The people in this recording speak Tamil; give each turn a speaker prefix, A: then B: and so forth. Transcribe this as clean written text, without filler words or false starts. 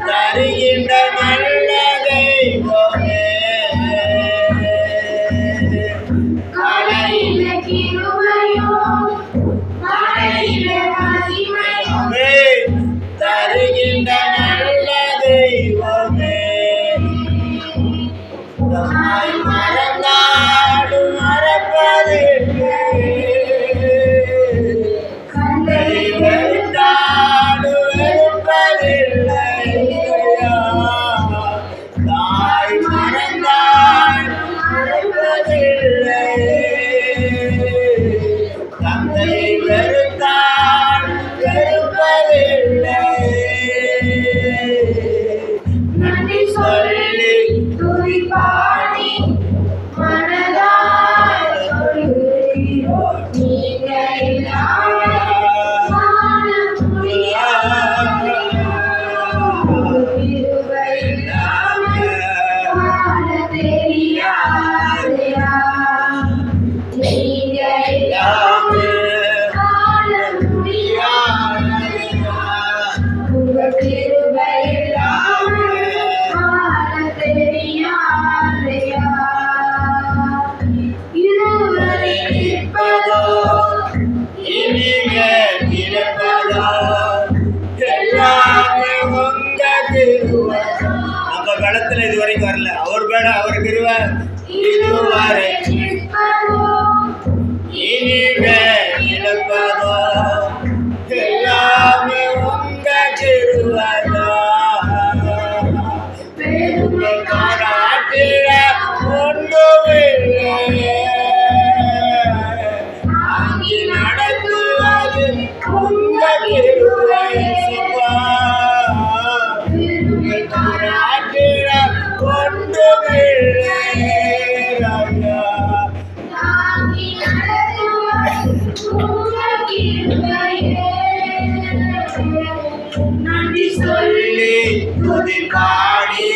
A: தருகின்ற நல்ல தெய்வமே கலையில கிருபையோ மழையில மகிமையுமே தருகின்ற நல்ல தெய்வமே தாய் மறந்தாடு மறப்பதில்லை கலை வெறுத்தாடு வெறுப்பதில்லை தாய் மறந்தாடு மறப்பதில்லை தந்தை வெறுத்தாடு வெறுப்பதில்லை நன்றி சொல்லி துதி பாடி மனதார சொல்லுகிறோம் நீங்க இல்லாமல் வாழ முடியாது கிருபை இல்லாமல் வாழ தெரியாதையா நீங்க இல்லாமல் வாழ முடியாதையா உங்க கிருபை இல்லாமல் வாழ தெரியாதையா இதுவரை இருப்பதோ இனிமே இருப்பதோ எல்லாமே உங்க கிருபை நம்ம கடத்துல இதுவரைக்கும் வரல அவர் பேட அவர் கிருபை இதுவரை இருப்பதோ இனிமே இருப்பதோ எல்லாமே உங்க கிருபைதோ பெருமை பாராட்டிட ஒன்றுமில்லை ஆங்கி நடத்துவது உங்க கிருபை சுபா பெருமை பாராட்டிட ஒன்றுமில்லை ராஜா ஆங்கி நடத்துவது உங்க கிருபையே நன்றி சொல்லி துதி பாடி